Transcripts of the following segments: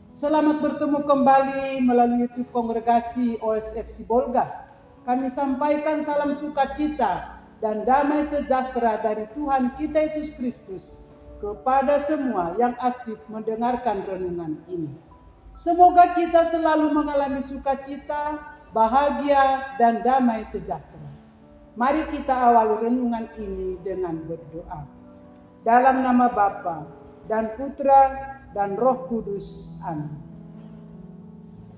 Selamat bertemu kembali melalui YouTube Kongregasi OSF Sibolga. Kami sampaikan salam sukacita dan damai sejahtera dari Tuhan kita Yesus Kristus kepada semua yang aktif mendengarkan renungan ini. Semoga kita selalu mengalami sukacita, bahagia, dan damai sejahtera. Mari kita awali renungan ini dengan berdoa. Dalam nama Bapa dan Putra dan Roh Kudus. Amin.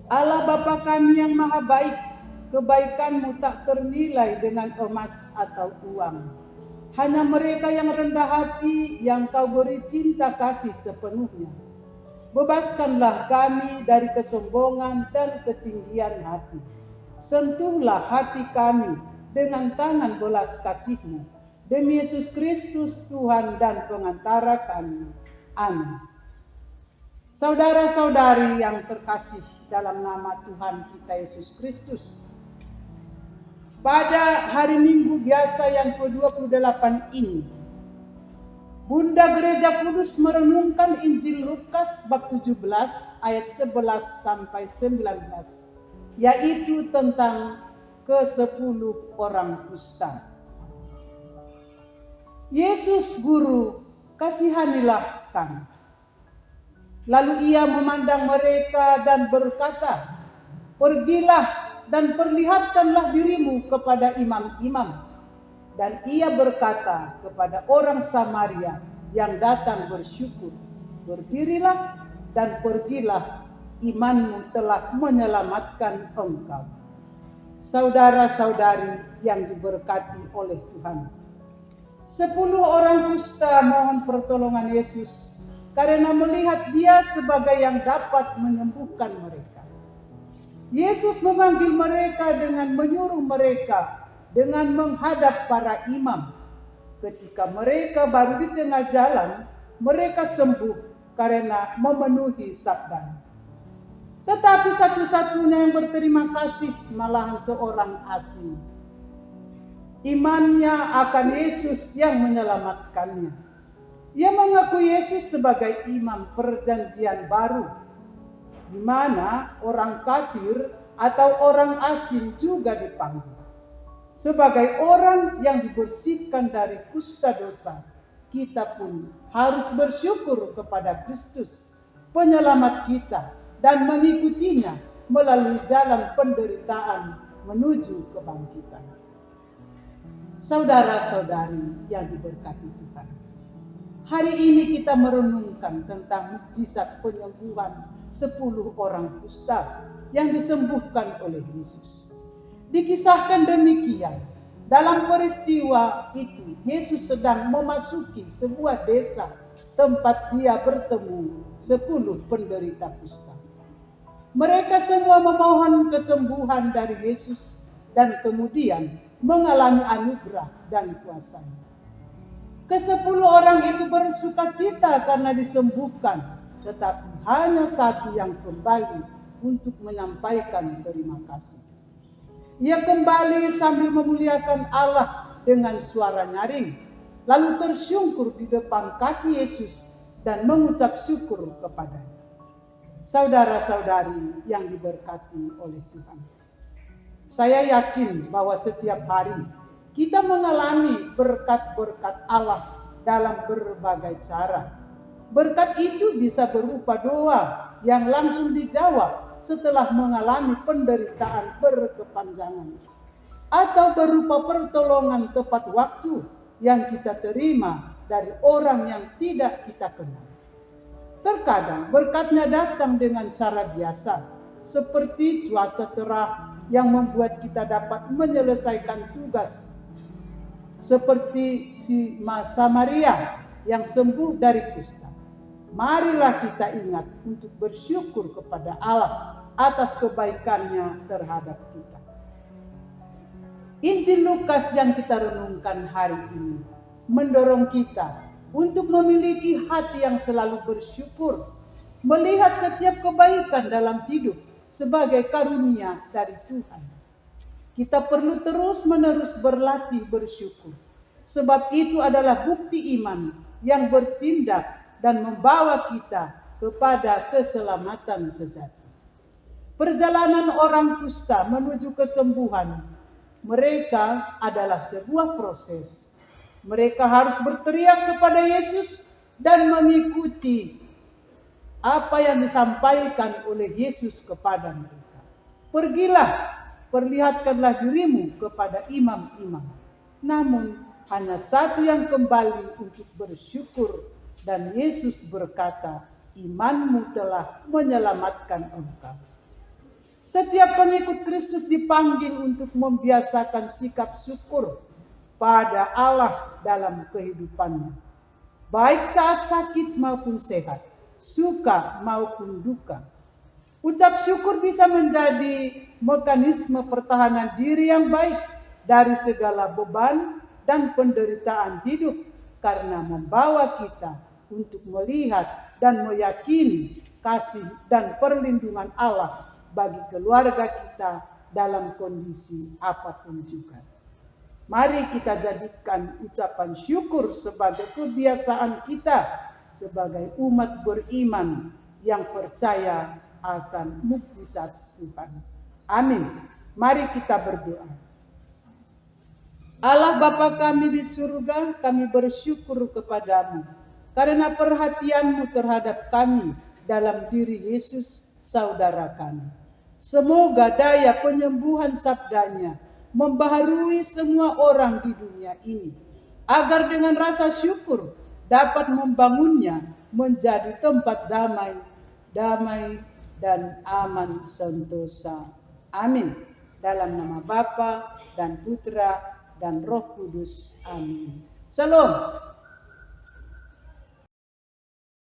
Allah Bapa kami yang maha baik, kebaikan-Mu tak ternilai dengan emas atau uang. Hanya mereka yang rendah hati yang Kau beri cinta kasih sepenuhnya. Bebaskanlah kami dari kesombongan dan ketinggian hati. Sentuhlah hati kami dengan tangan belas kasih-Mu. Demi Yesus Kristus Tuhan dan pengantara kami. Amin. Saudara-saudari yang terkasih dalam nama Tuhan kita Yesus Kristus. Pada hari Minggu biasa yang ke-28 ini, Bunda Gereja Kudus merenungkan Injil Lukas bab 17 ayat 11 sampai 19, yaitu tentang ke-10 orang kusta. Yesus Guru, kasihanilah kami. Lalu ia memandang mereka dan berkata, "Pergilah dan perlihatkanlah dirimu kepada imam-imam." Dan ia berkata kepada orang Samaria yang datang bersyukur, "Berdirilah dan pergilah, imanmu telah menyelamatkan engkau." Saudara-saudari yang diberkati oleh Tuhan, 10 orang kusta mohon pertolongan Yesus karena melihat Dia sebagai yang dapat menyembuhkan mereka. Yesus memanggil mereka dengan menyuruh mereka dengan menghadap para imam. Ketika mereka baru di tengah jalan, mereka sembuh karena memenuhi sabda. Tetapi satu-satunya yang berterima kasih malahan seorang asing. Imannya akan Yesus yang menyelamatkannya. Ia mengaku Yesus sebagai imam perjanjian baru, di mana orang kafir atau orang asing juga dipanggil. Sebagai orang yang dibersihkan dari kusta dosa, kita pun harus bersyukur kepada Kristus, penyelamat kita, dan mengikutinya melalui jalan penderitaan menuju kebangkitan. Saudara-saudari yang diberkati Tuhan, hari ini kita merenungkan tentang mukjizat penyembuhan 10 orang kusta yang disembuhkan oleh Yesus. Dikisahkan demikian, dalam peristiwa itu Yesus sedang memasuki sebuah desa tempat Dia bertemu 10 penderita kusta. Mereka semua memohon kesembuhan dari Yesus dan kemudian mengalami anugerah dan kuasa-Nya. Ke-10 orang itu bersukacita karena disembuhkan, tetapi hanya satu yang kembali untuk menyampaikan terima kasih. Ia kembali sambil memuliakan Allah dengan suara nyaring, lalu tersungkur di depan kaki Yesus dan mengucap syukur kepadanya. Saudara-saudari yang diberkati oleh Tuhan, saya yakin bahwa setiap hari kita mengalami berkat-berkat Allah dalam berbagai cara. Berkat itu bisa berupa doa yang langsung dijawab setelah mengalami penderitaan berkepanjangan, atau berupa pertolongan tepat waktu yang kita terima dari orang yang tidak kita kenal. Terkadang berkatnya datang dengan cara biasa, seperti cuaca cerah yang membuat kita dapat menyelesaikan tugas, seperti si Samaria yang sembuh dari kusta. Marilah kita ingat untuk bersyukur kepada Allah atas kebaikan-Nya terhadap kita. Injil Lukas yang kita renungkan hari ini mendorong kita untuk memiliki hati yang selalu bersyukur, melihat setiap kebaikan dalam hidup sebagai karunia dari Tuhan. Kita perlu terus-menerus berlatih bersyukur, sebab itu adalah bukti iman yang bertindak dan membawa kita kepada keselamatan sejati. Perjalanan orang kusta menuju kesembuhan mereka adalah sebuah proses. Mereka harus berteriak kepada Yesus dan mengikuti apa yang disampaikan oleh Yesus kepada mereka. Pergilah, perlihatkanlah dirimu kepada imam-imam. Namun hanya satu yang kembali untuk bersyukur, dan Yesus berkata, imanmu telah menyelamatkan engkau. Setiap pengikut Kristus dipanggil untuk membiasakan sikap syukur pada Allah dalam kehidupannya, baik saat sakit maupun sehat, suka maupun duka. Ucap syukur bisa menjadi mekanisme pertahanan diri yang baik dari segala beban dan penderitaan hidup, karena membawa kita untuk melihat dan meyakini kasih dan perlindungan Allah bagi keluarga kita dalam kondisi apapun juga. Mari kita jadikan ucapan syukur sebagai kebiasaan kita sebagai umat beriman yang percaya akan mukjizat Tuhan. Amin. Mari kita berdoa. Allah Bapa kami di surga, kami bersyukur kepadamu karena perhatianmu terhadap kami dalam diri Yesus saudara kami. Semoga daya penyembuhan sabdanya membaharui semua orang di dunia ini, agar dengan rasa syukur dapat membangunnya menjadi tempat damai dan aman sentosa. Amin. Dalam nama Bapa dan Putra dan Roh Kudus. Amin. Salam.